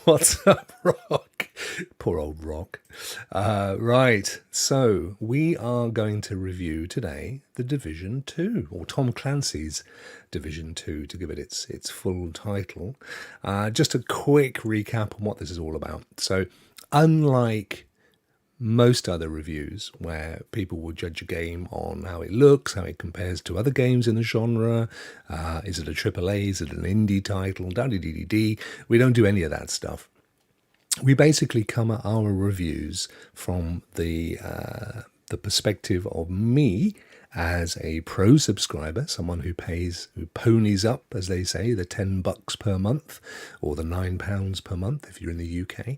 What's up, Rock? Poor old Rokk. Right, so we are going to review today the Division 2, or Tom Clancy's Division 2, to give it its full title. Just a quick recap on what this is all about. So, unlike most other reviews where people will judge a game on how it looks, how it compares to other games in the genre, is it a AAA, is it an indie title, da-dee-dee-dee-dee. We don't do any of that stuff. We basically come at our reviews from the perspective of me as a pro subscriber, someone who ponies up, as they say, the $10 per month or the £9 per month if you're in the UK,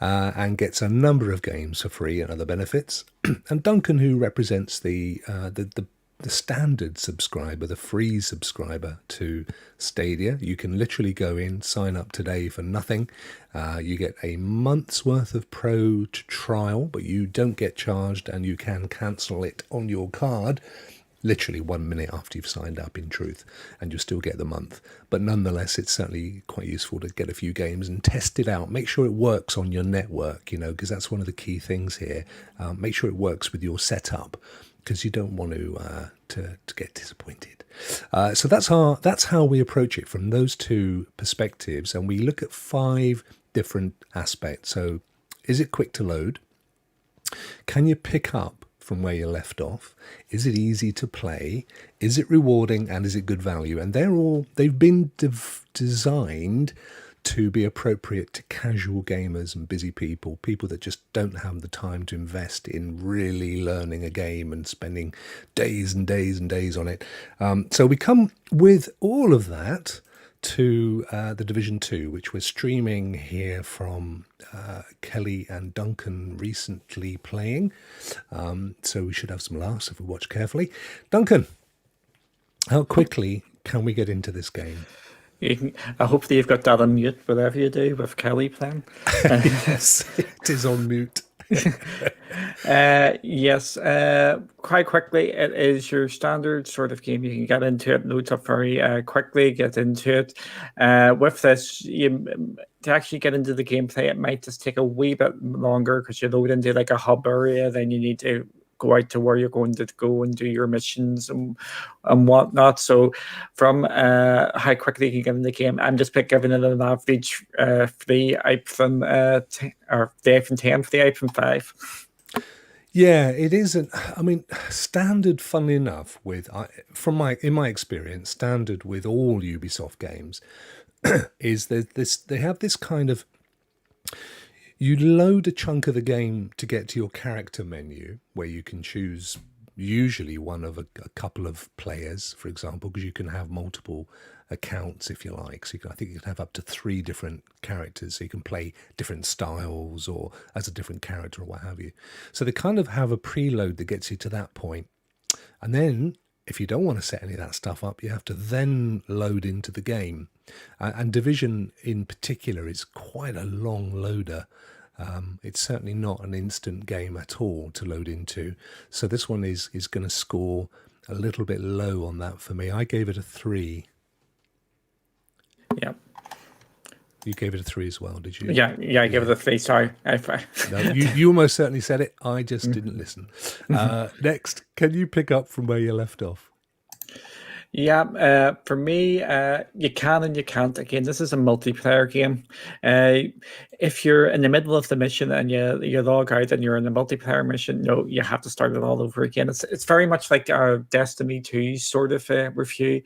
and gets a number of games for free and other benefits. And Duncan, who represents the standard subscriber, the free subscriber to Stadia. You can literally go in, sign up today for nothing. You get a month's worth of pro trial, but you don't get charged, and you can cancel it on your card literally 1 minute after you've signed up, in truth, and you still get the month. But nonetheless, it's certainly quite useful to get a few games and test it out. Make sure it works on your network, because that's one of the key things here. Make sure it works with your setup, because you don't want to get disappointed. So that's how we approach it from those two perspectives, and we look at 5 different aspects. So, is it quick to load? Can you pick up from where you left off? Is it easy to play? Is it rewarding? And is it good value? And they've been designed to be appropriate to casual gamers and busy people that just don't have the time to invest in really learning a game and spending days and days and days on it. So we come with all of that to the Division 2, which we're streaming here from Kelly and Duncan recently playing. So we should have some laughs if we watch carefully. Duncan, how quickly can we get into this game? I hope that you've got that on mute, whatever you do with Kelly playing. Yes, it is on mute. Yes, quite quickly, it is your standard sort of game. You can get into it, loads up very quickly, get into it. With this, to actually get into the gameplay, it might just take a wee bit longer because you load into like a hub area, then you need to go out to where you're going to go and do your missions and whatnot. So from how quickly you can get in the game, I'm just giving it an average for the iPhone 10, or the iPhone 10 for the iPhone 5. Yeah, it isn't. I mean, standard, funnily enough, in my experience, standard with all Ubisoft games is they have this kind of, you load a chunk of the game to get to your character menu, where you can choose usually one of a couple of players, for example, because you can have multiple accounts if you like. So I think you can have up to 3 different characters, so you can play different styles or as a different character or what have you. So they kind of have a preload that gets you to that point. And then if you don't want to set any of that stuff up, you have to then load into the game. And Division in particular is quite a long loader. It's certainly not an instant game at all to load into. So this one is going to score a little bit low on that for me. I gave it a 3. Yeah. You gave it a 3 as well, did you? Yeah, I gave it a 3. Sorry. No, you almost certainly said it. I just didn't listen. Next, can you pick up from where you left off? Yeah, for me, you can and you can't. Again, this is a multiplayer game. If you're in the middle of the mission and you log out and you're in a multiplayer mission, no, you have to start it all over again. It's very much like a Destiny 2 sort of review.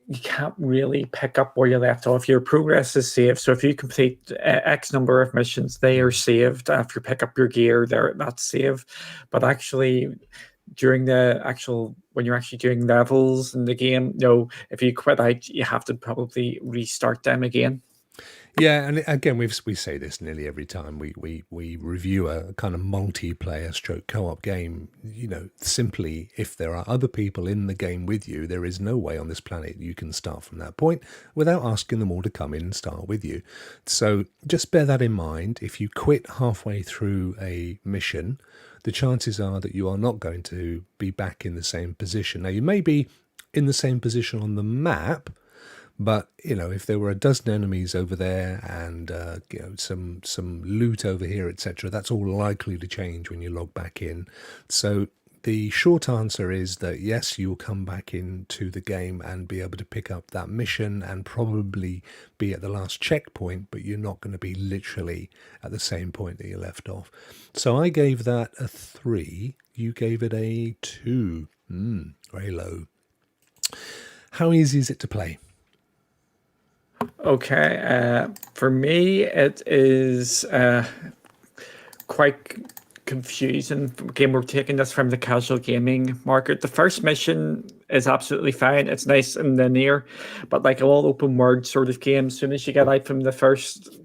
You can't really pick up where you left off. Your progress is saved. So if you complete X number of missions, they are saved. After you pick up your gear, that's saved. But actually, during when you're actually doing levels in the game, no, if you quit out, you have to probably restart them again. Yeah, and again, we say this nearly every time we review a kind of multiplayer stroke co-op game. Simply, if there are other people in the game with you, there is no way on this planet you can start from that point without asking them all to come in and start with you. So just bear that in mind. If you quit halfway through a mission, the chances are that you are not going to be back in the same position. Now, you may be in the same position on the map, But if there were a dozen enemies over there and some loot over here, etc., that's all likely to change when you log back in. So the short answer is that yes, you'll come back into the game and be able to pick up that mission and probably be at the last checkpoint, but you're not going to be literally at the same point that you left off. So I gave that a 3. You gave it a 2. Very low. How easy is it to play? Okay, for me, it is quite confusing. Again, we're taking this from the casual gaming market. The first mission is absolutely fine. It's nice and linear, but like all open world sort of games, as soon as you get out from the first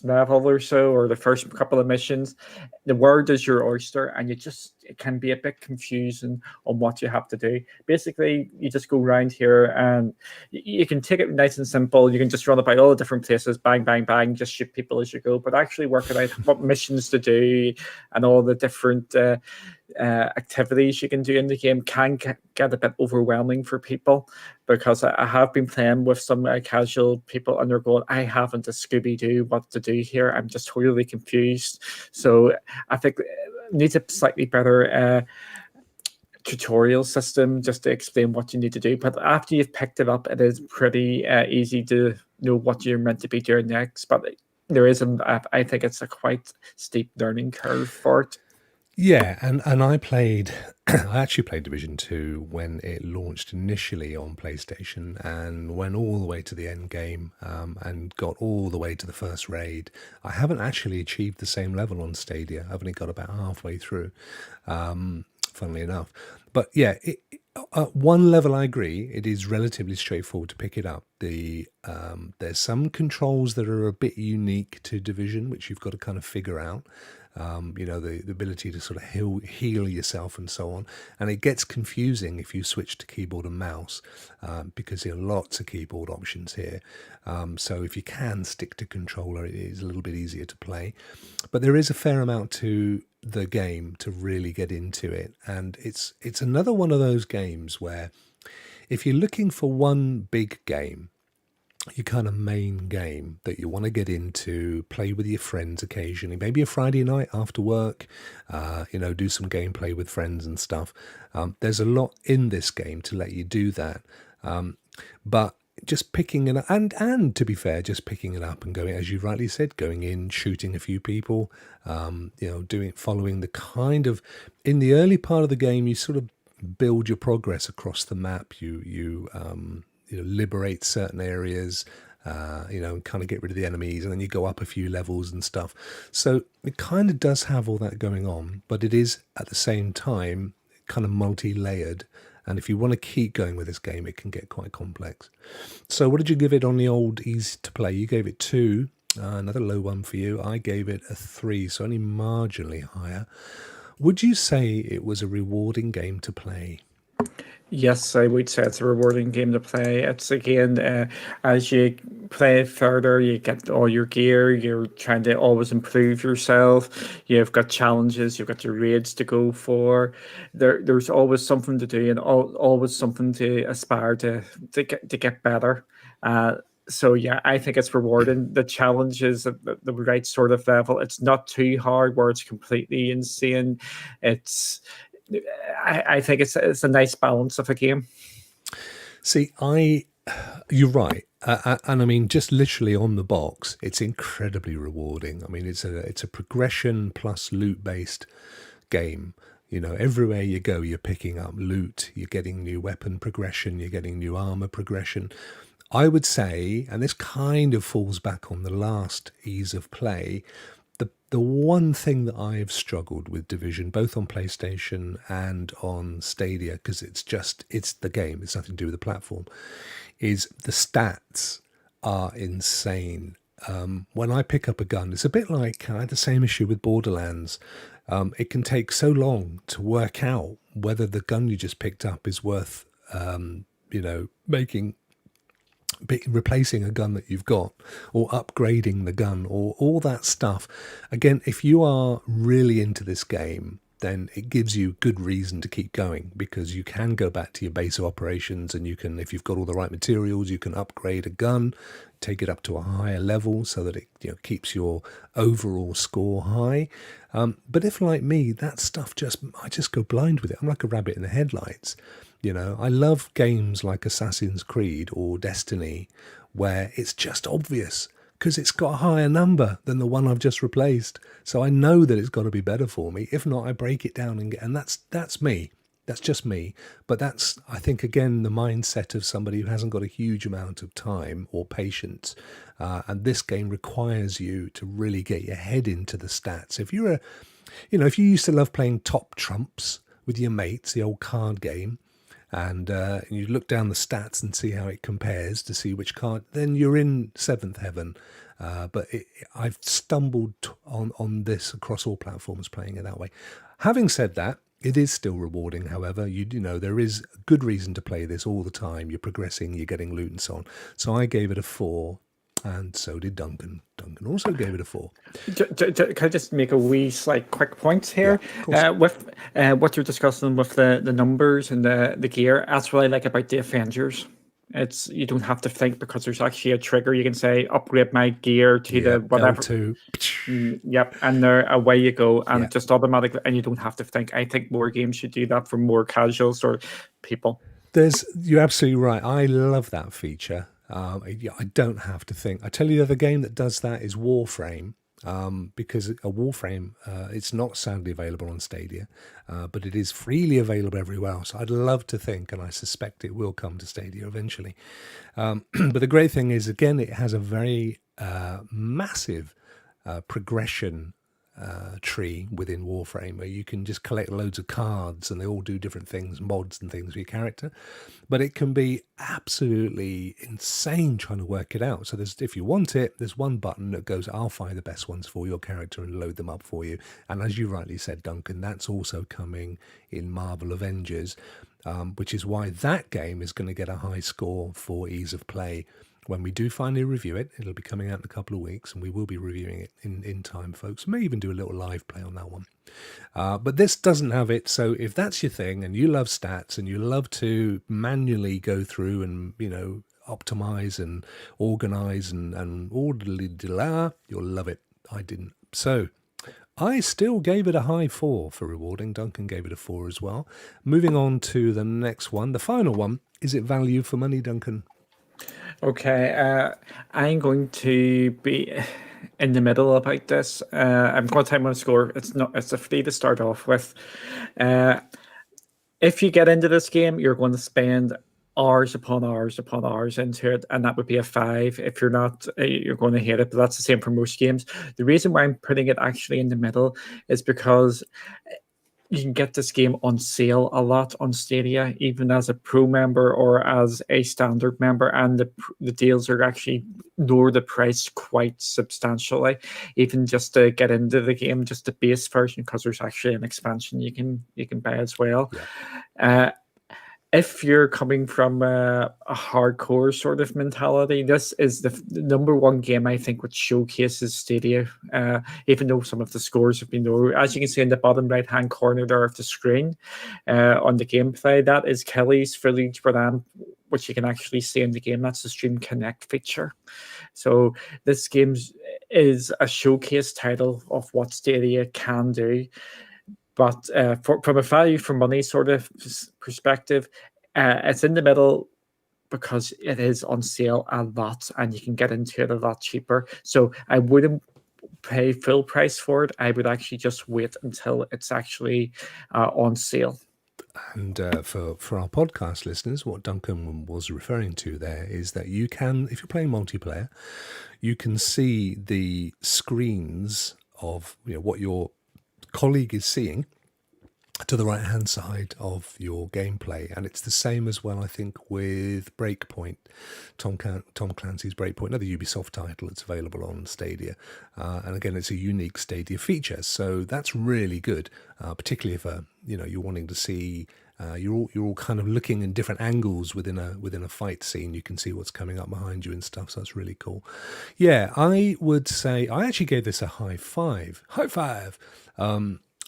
level or so, or the first couple of missions, the world is your oyster, and it can be a bit confusing on what you have to do. Basically, you just go around here, and you can take it nice and simple. You can just run about all the different places, bang, bang, bang, just shoot people as you go. But actually working out what missions to do and all the different activities you can do in the game can get a bit overwhelming for people, because I have been playing with some casual people and they're going, I haven't a Scooby-Doo what to do here. I'm just totally confused. So I think it needs a slightly better tutorial system just to explain what you need to do. But after you've picked it up, it is pretty easy to know what you're meant to be doing next. But there is, I think it's a quite steep learning curve for it. Yeah, and I actually played Division 2 when it launched initially on PlayStation and went all the way to the end game and got all the way to the first raid. I haven't actually achieved the same level on Stadia. I've only got about halfway through, funnily enough. But yeah, one level I agree, it is relatively straightforward to pick it up. There's some controls that are a bit unique to Division, which you've got to kind of figure out. The ability to sort of heal yourself and so on. And it gets confusing if you switch to keyboard and mouse because there are lots of keyboard options here. So if you can stick to controller, it is a little bit easier to play. But there is a fair amount to the game to really get into it. And it's another one of those games where if you're looking for one big game, your kind of main game that you want to get into, play with your friends occasionally, maybe a Friday night after work, do some gameplay with friends and stuff. There's a lot in this game to let you do that. But just picking it up, and to be fair, just picking it up and going, as you rightly said, going in, shooting a few people, following the kind of, in the early part of the game, you sort of build your progress across the map. You liberate certain areas, and kind of get rid of the enemies, and then you go up a few levels and stuff. So it kind of does have all that going on, but it is at the same time kind of multi-layered. And if you want to keep going with this game, it can get quite complex. So what did you give it on the old easy to play? You gave it 2, another low one for you. I gave it a 3, so only marginally higher. Would you say it was a rewarding game to play? Yes, I would say it's a rewarding game to play. It's again, as you play further, you get all your gear. You're trying to always improve yourself. You've got challenges. You've got your raids to go for. There's always something to do, and always something to aspire to get better. So yeah, I think it's rewarding. The challenge is at the right sort of level. It's not too hard where it's completely insane. It's I think it's a nice balance of a game. See, you're right, and I mean, just literally on the box, it's incredibly rewarding. I mean, it's a progression plus loot based game. Everywhere you go, you're picking up loot, you're getting new weapon progression, you're getting new armor progression. I would say, and this kind of falls back on the last ease of play, the one thing that I've struggled with Division, both on PlayStation and on Stadia, because it's the game, it's nothing to do with the platform, is the stats are insane. When I pick up a gun, it's a bit like I had the same issue with Borderlands. It can take so long to work out whether the gun you just picked up is worth, replacing a gun that you've got, or upgrading the gun, or all that stuff. Again, if you are really into this game, then it gives you good reason to keep going, because you can go back to your base of operations, and you can, if you've got all the right materials, you can upgrade a gun, take it up to a higher level so that it keeps your overall score high. But if, like me, that stuff I just go blind with it. I'm like a rabbit in the headlights. I love games like Assassin's Creed or Destiny where it's just obvious because it's got a higher number than the one I've just replaced. So I know that it's got to be better for me. If not, I break it down and that's me. That's just me. But that's, I think, again, the mindset of somebody who hasn't got a huge amount of time or patience. And this game requires you to really get your head into the stats. If if you used to love playing Top Trumps with your mates, the old card game, and you look down the stats and see how it compares to see which card, then you're in seventh heaven. But I've stumbled on this across all platforms, playing it that way. Having said that, it is still rewarding, however. There is good reason to play this all the time. You're progressing, you're getting loot and so on. So I gave it a 4, and so did Duncan. Duncan also gave it a 4. Can I just make a wee slight quick point here? Yeah, with what you're discussing with the numbers and the gear, that's what I like about the Avengers. You don't have to think, because there's actually a trigger. You can say upgrade my gear to the whatever. L2. Yep, and there away you go, and just automatically, and you don't have to think. I think more games should do that for more casual sort of people. You're absolutely right. I love that feature. I don't have to think. I tell you, the other game that does that is Warframe. Because a Warframe, it's not sadly available on Stadia, but it is freely available everywhere else. I'd love to think, and I suspect it will come to Stadia eventually. But the great thing is, again, it has a very massive progression tree within Warframe, where you can just collect loads of cards and they all do different things, mods and things for your character. But it can be absolutely insane trying to work it out. So if you want it, there's one button that goes, I'll find the best ones for your character and load them up for you. And as you rightly said, Duncan, that's also coming in Marvel Avengers, which is why that game is going to get a high score for ease of play. When we do finally review it, it'll be coming out in a couple of weeks, and we will be reviewing it in time, folks. May even do a little live play on that one. But this doesn't have it, so if that's your thing and you love stats and you love to manually go through and, optimize and organize and orderly, you'll love it. I didn't. So I still gave it a high 4 for rewarding. Duncan gave it a 4 as well. Moving on to the next one, the final one. Is it value for money, Duncan? Okay, I'm going to be in the middle about this. I'm going to time on a score. It's a 3 to start off with. If you get into this game, you're going to spend hours upon hours upon hours into it, and that would be a 5. If you're not, you're going to hate it, but that's the same for most games. The reason why I'm putting it actually in the middle is because you can get this game on sale a lot on Stadia, even as a pro member or as a standard member, and the deals are actually lower the price quite substantially, even just to get into the game, just the base version, because there's actually an expansion you can buy as well. Yeah. If you're coming from a hardcore sort of mentality, this is the number one game I think which showcases Stadia, even though some of the scores have been lower. As you can see in the bottom right-hand corner there of the screen, on the gameplay, that is Kelly's Village Brand, which you can actually see in the game. That's the Stream Connect feature. So this game is a showcase title of what Stadia can do. But from a value for money sort of perspective, it's in the middle because it is on sale a lot and you can get into it a lot cheaper. So I wouldn't pay full price for it. I would actually just wait until it's actually on sale. And for our podcast listeners, what Duncan was referring to there is that you can, if you're playing multiplayer, you can see the screens of what your colleague is seeing to the right hand side of your gameplay, and it's the same as well, I think, with Breakpoint, Tom Clancy's Breakpoint, another Ubisoft title that's available on Stadia, and again, it's a unique Stadia feature, so that's really good, particularly if you're wanting to see. You're all kind of looking in different angles within a fight scene. You can see what's coming up behind you and stuff. So that's really cool. Yeah, I would say I actually gave this a high 5. High 5.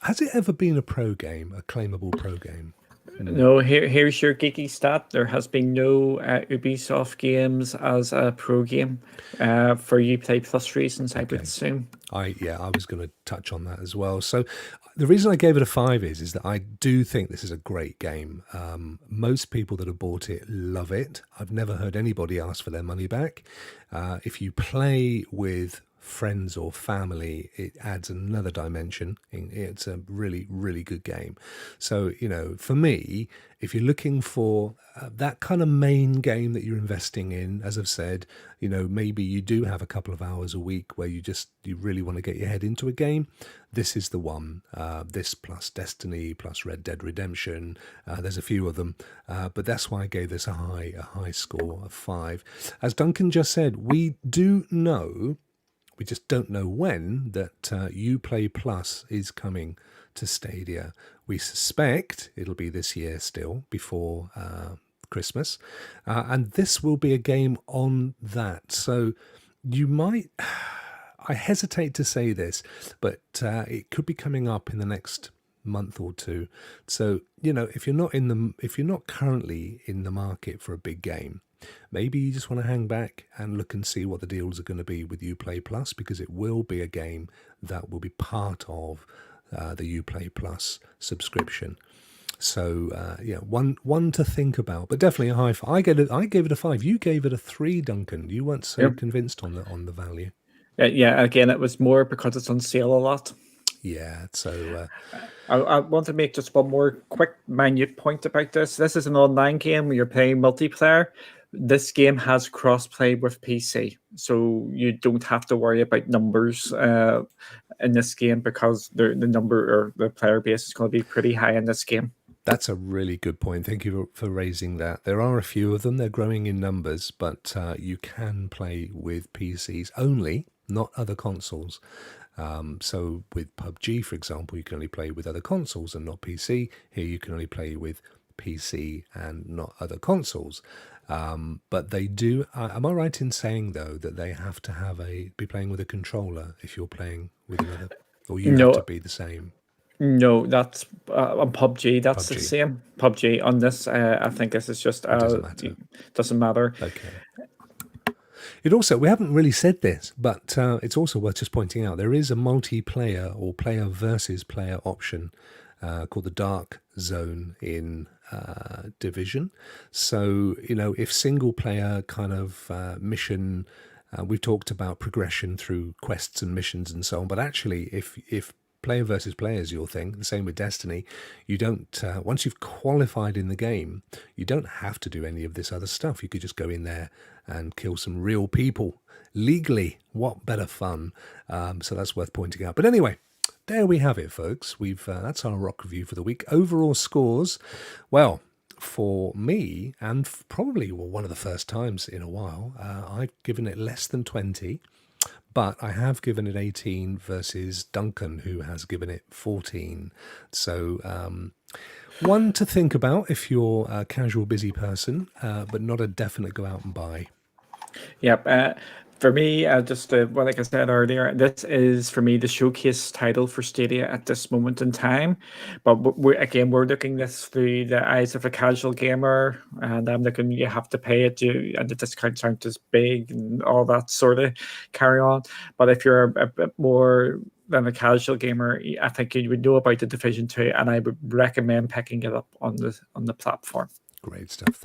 Has it ever been a pro game, a claimable pro game? No, here's your geeky stat. There has been no Ubisoft games as a pro game for Uplay Plus reasons, I would assume. I was going to touch on that as well. So the reason I gave it a 5 is that I do think this is a great game. Most people that have bought it love it. I've never heard anybody ask for their money back. If you play with friends or family, it adds another dimension. It's a really, really good game. So, for me, if you're looking for that kind of main game that you're investing in, as I've said, maybe you do have a couple of hours a week where you really want to get your head into a game, this is the one. This plus Destiny plus Red Dead Redemption. There's a few of them, but that's why I gave this a high score of 5. As Duncan just said, we just don't know when that Uplay Plus is coming to Stadia. We suspect it'll be this year still, before Christmas. And this will be a game on that. So you might... I hesitate to say this, but it could be coming up in the next month or two. So, if you're not currently in the market for a big game, maybe you just want to hang back and look and see what the deals are going to be with Uplay Plus, because it will be a game that will be part of the Uplay Plus subscription. So one to think about, but definitely a high 5. I gave it a 5. You gave it a 3, Duncan. You weren't so convinced on the value. Yeah, again, it was more because it's on sale a lot. Yeah, so I want to make just one more quick, minute point about this. This is an online game where you're playing multiplayer. This game has cross-play with PC, so you don't have to worry about numbers in this game, because the number or the player base is going to be pretty high in this game. That's a really good point. Thank you for raising that. There are a few of them. They're growing in numbers, but you can play with PCs only, not other consoles. So with PUBG, for example, you can only play with other consoles and not PC. Here you can only play with PC and not other consoles. But they do... am I right in saying, though, that they have to be playing with a controller if you're playing with another... Or you have to be the same? No, that's on PUBG. That's the same. PUBG. On this, I think this is just... doesn't matter. Okay. It also, we haven't really said this, but it's also worth just pointing out, there is a multiplayer or player versus player option called the Dark Zone in Division. So, if single player kind of mission, we've talked about progression through quests and missions and so on, but actually if player versus player is your thing, the same with Destiny, you don't, once you've qualified in the game, you don't have to do any of this other stuff. You could just go in there and kill some real people legally. What better fun? So that's worth pointing out. But anyway, there we have it, folks. That's our Rokk review for the week. Overall scores, well, for me, and probably one of the first times in a while, I've given it less than 20. But I have given it 18 versus Duncan, who has given it 14. So one to think about if you're a casual, busy person, but not a definite go out and buy. Yep. For me, like I said earlier, this is, for me, the showcase title for Stadia at this moment in time. But we're looking this through the eyes of a casual gamer, and I'm looking, you have to pay it, and the discounts aren't as big and all that sort of carry on. But if you're a bit more than a casual gamer, I think you would know about the Division 2, and I would recommend picking it up on the platform. Great stuff.